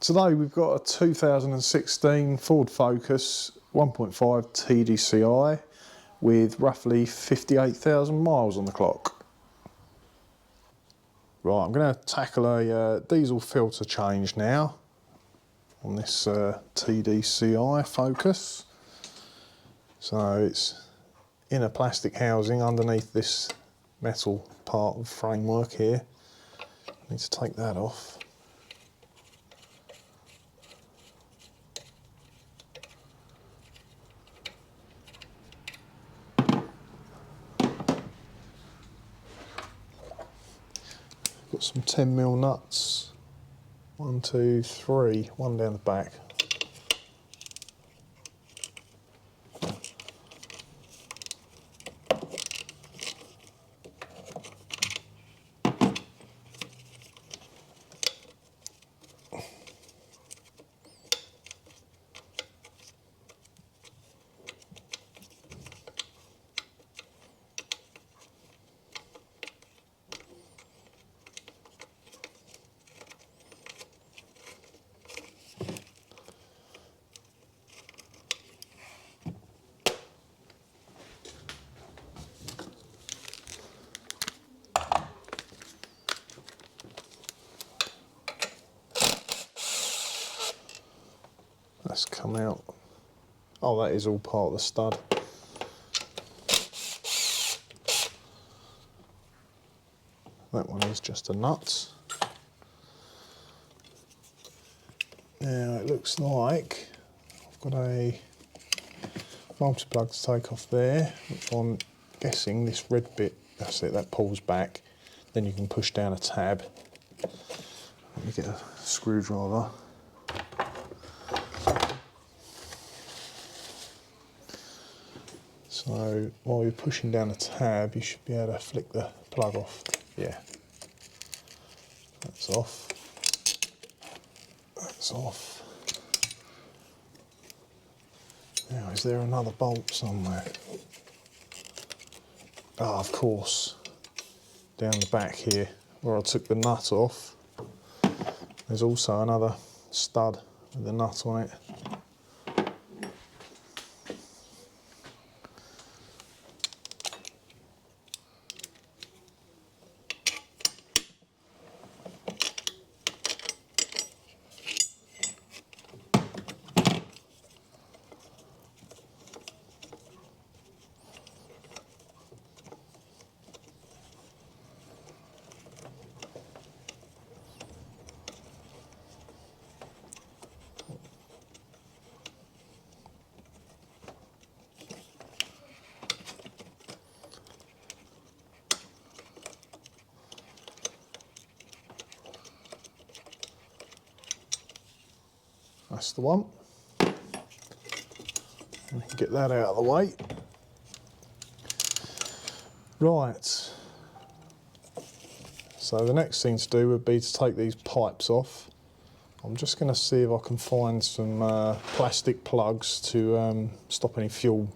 Today we've got a 2016 Ford Focus 1.5 TDCi with roughly 58,000 miles on the clock. Right, I'm going to tackle a diesel filter change now on this TDCi Focus. So it's in a plastic housing underneath this metal part of the framework here. I need to take that off. Got some 10mm nuts. 1, 2, 3, one down the back. That's come out. Oh, that is all part of the stud. That one is just a nut. Now it looks like I've got a multi-plug to take off there, which I'm guessing this red bit, that's it, that pulls back. Then you can push down a tab. Let me get a screwdriver. So while you're pushing down a tab, you should be able to flick the plug off. Yeah, that's off. That's off. Now, is there another bolt somewhere? Ah, of course. Down the back here, where I took the nut off, there's also another stud with a nut on it. That's the one. We can get that out of the way. Right. So the next thing to do would be to take these pipes off. I'm just going to see if I can find some plastic plugs to stop any fuel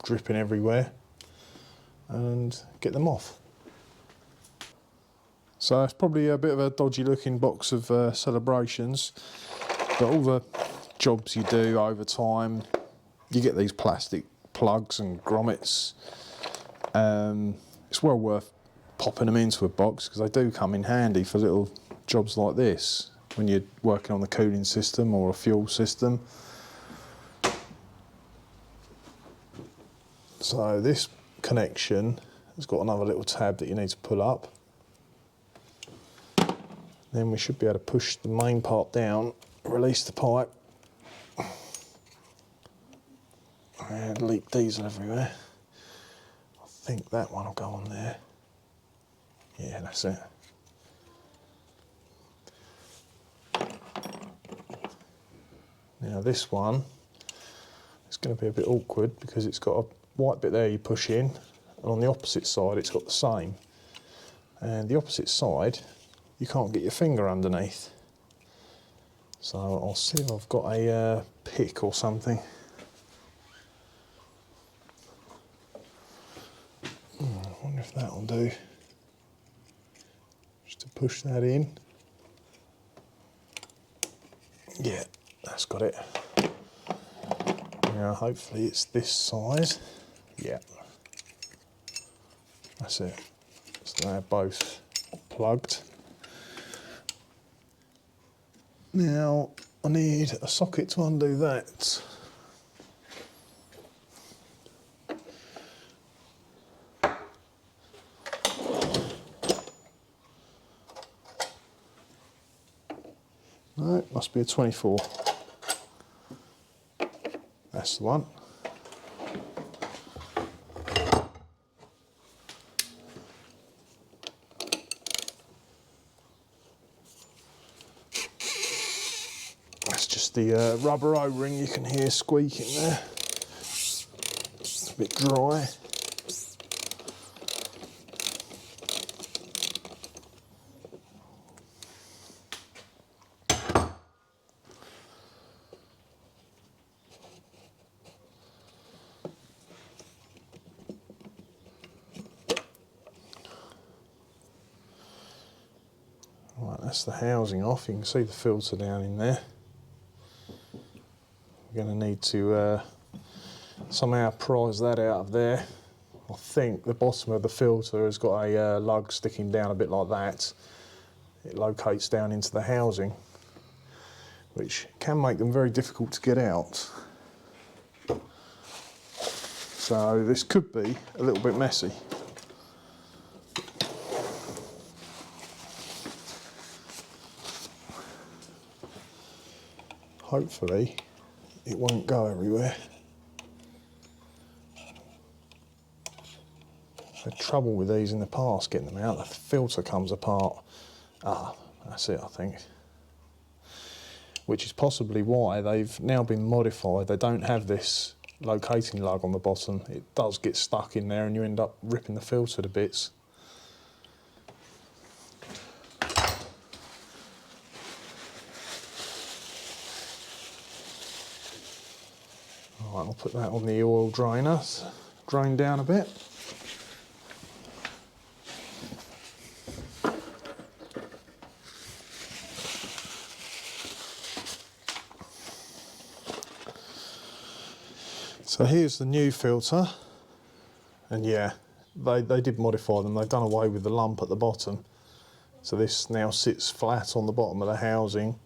dripping everywhere and get them off. So it's probably a bit of a dodgy looking box of celebrations, but all the jobs you do over time, you get these plastic plugs and grommets. It's well worth popping them into a box because they do come in handy for little jobs like this when you're working on the cooling system or a fuel system. So this connection has got another little tab that you need to pull up. Then we should be able to push the main part down, release the pipe, and leak diesel everywhere. I think that one will go on there. Yeah, that's it. Now this one is going to be a bit awkward because it's got a white bit there you push in, and on the opposite side it's got the same. And the opposite side, you can't get your finger underneath. So I'll see if I've got a pick or something. I wonder if that'll do. Just to push that in. Yeah, that's got it. Now hopefully it's this size. Yeah, that's it. So they're both plugged. Now I need a socket to undo that. No, it must be a 24. That's the one. That's just the rubber O-ring you can hear squeaking there. It's a bit dry. Right, that's the housing off. You can see the filter down in there. We're going to need to somehow prise that out of there. I think the bottom of the filter has got a lug sticking down a bit like that. It locates down into the housing, which can make them very difficult to get out. So this could be a little bit messy. Hopefully it won't go everywhere. I've had trouble with these in the past getting them out. The filter comes apart. Ah, that's it, I think. Which is possibly why they've now been modified. They don't have this locating lug on the bottom. It does get stuck in there and you end up ripping the filter to bits. Alright, I'll put that on the oil drainer, drain down a bit. So here's the new filter, and yeah, they did modify them. They've done away with the lump at the bottom. So this now sits flat on the bottom of the housing,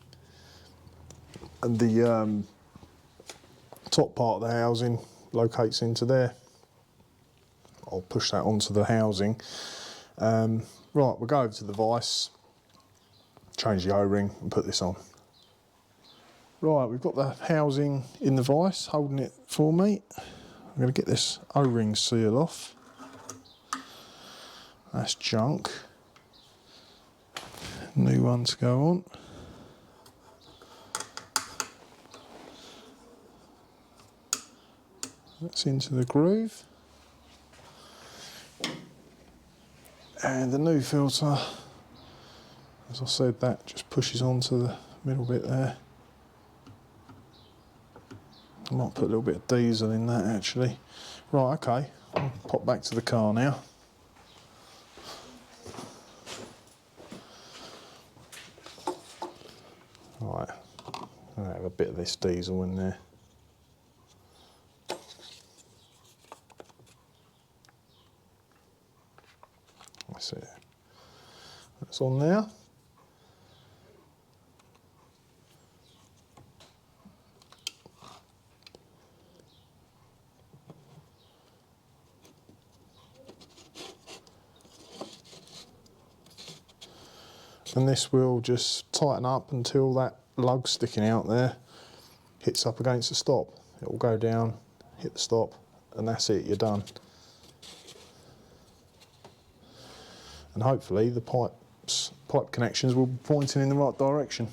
and the top part of the housing locates into there. I'll push that onto the housing. Right, we'll go over to the vise, change the O-ring and put this on. Right, we've got the housing in the vise, holding it for me. I'm going to get this O-ring seal off. That's junk. New one to go on. That's into the groove. And the new filter, as I said, that just pushes onto the middle bit there. I might put a little bit of diesel in that actually. Right, okay, I'll pop back to the car now. Right, I'll have a bit of this diesel in there. That's it. That's on there. And this will just tighten up until that lug sticking out there hits up against the stop. It will go down, hit the stop, and that's it, you're done. And hopefully the pipe connections will be pointing in the right direction.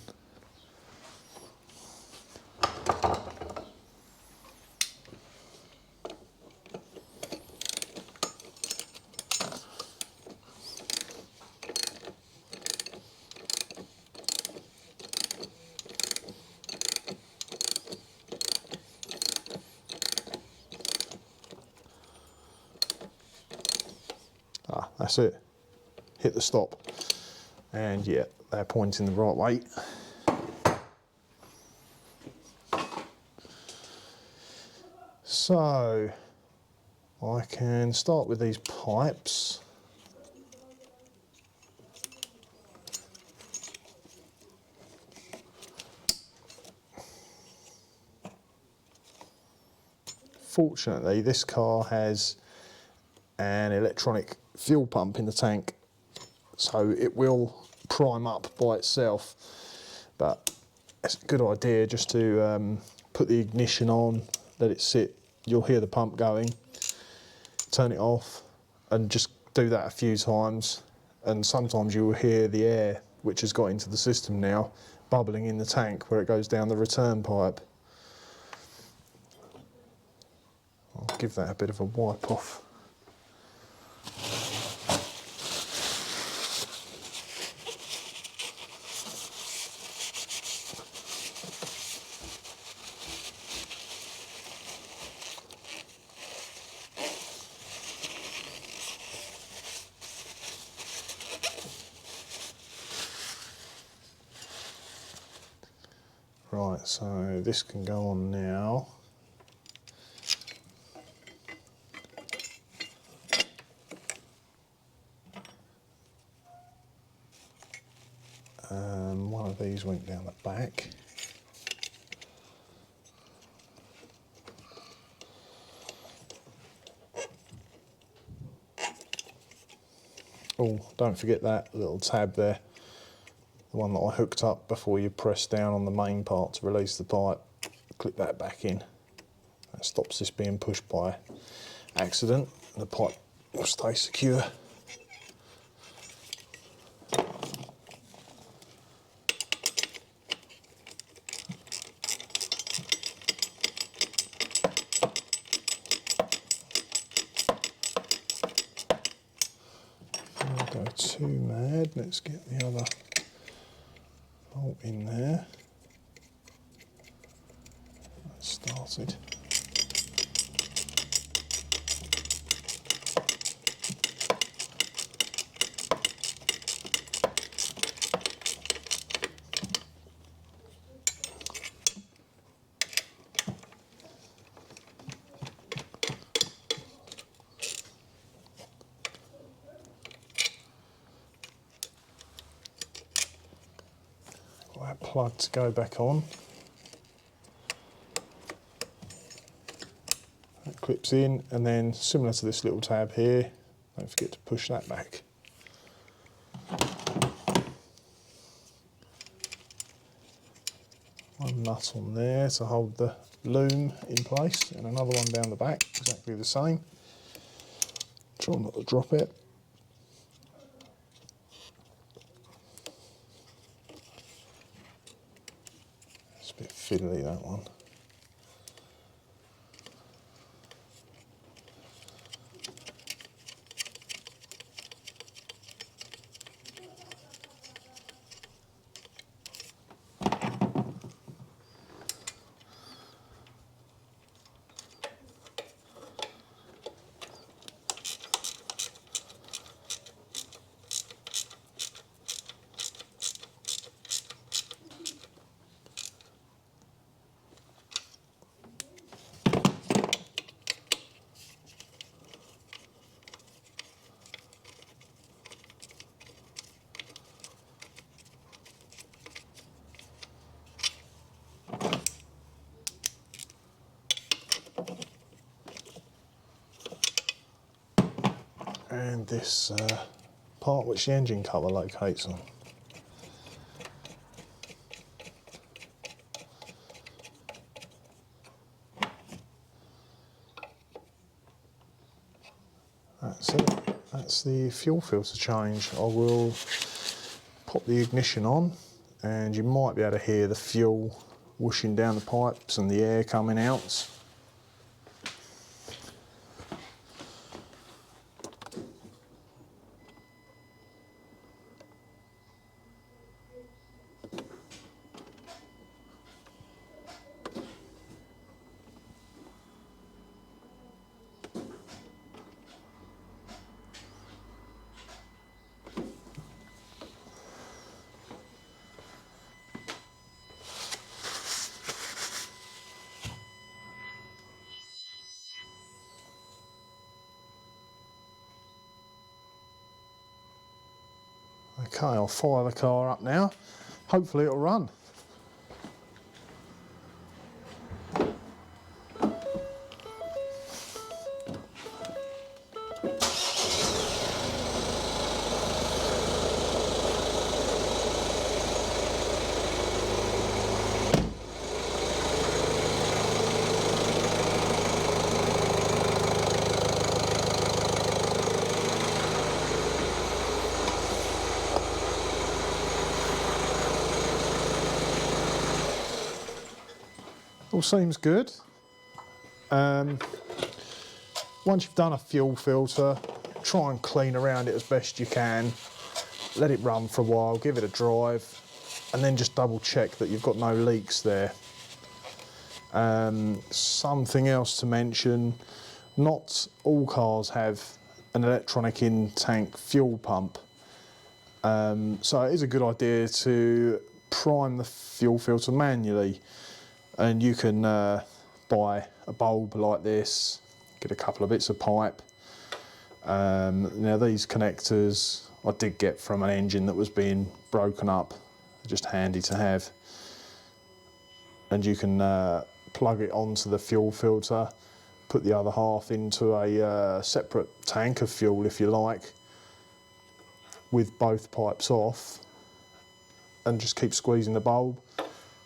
Ah, that's it. Hit the stop. And yeah, they're pointing the right way. So I can start with these pipes. Fortunately, this car has an electronic fuel pump in the tank, so it will prime up by itself, but it's a good idea just to put the ignition on, let it sit, you'll hear the pump going, turn it off and just do that a few times, and sometimes you will hear the air which has got into the system now bubbling in the tank where it goes down the return pipe. I'll give that a bit of a wipe off. Right, so this can go on now. One of these went down the back. Oh, don't forget that little tab there, the one that I hooked up before you press down on the main part to release the pipe. Click that back in. That stops this being pushed by accident, and the pipe will stay secure. Don't go too mad. Let's get the other bolt in there. That started. That plug to go back on. That clips in, and then similar to this little tab here, don't forget to push that back. One nut on there to hold the loom in place, and another one down the back, exactly the same. Try not to drop it. It's a bit fiddly, that one. And this part which the engine cover locates on. That's it. That's the fuel filter change. I will pop the ignition on, and you might be able to hear the fuel whooshing down the pipes and the air coming out. Okay, I'll fire the car up now. Hopefully it'll run. All seems good. Once you've done a fuel filter, try and clean around it as best you can. Let it run for a while, give it a drive, and then just double check that you've got no leaks there. Something else to mention, not all cars have an electronic in-tank fuel pump. So it is a good idea to prime the fuel filter manually. And you can buy a bulb like this, get a couple of bits of pipe. Now these connectors I did get from an engine that was being broken up, just handy to have. And you can plug it onto the fuel filter, put the other half into a separate tank of fuel if you like, with both pipes off, and just keep squeezing the bulb.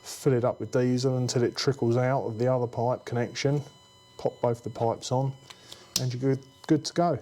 Fill it up with diesel until it trickles out of the other pipe connection, pop both the pipes on, and you're good to go.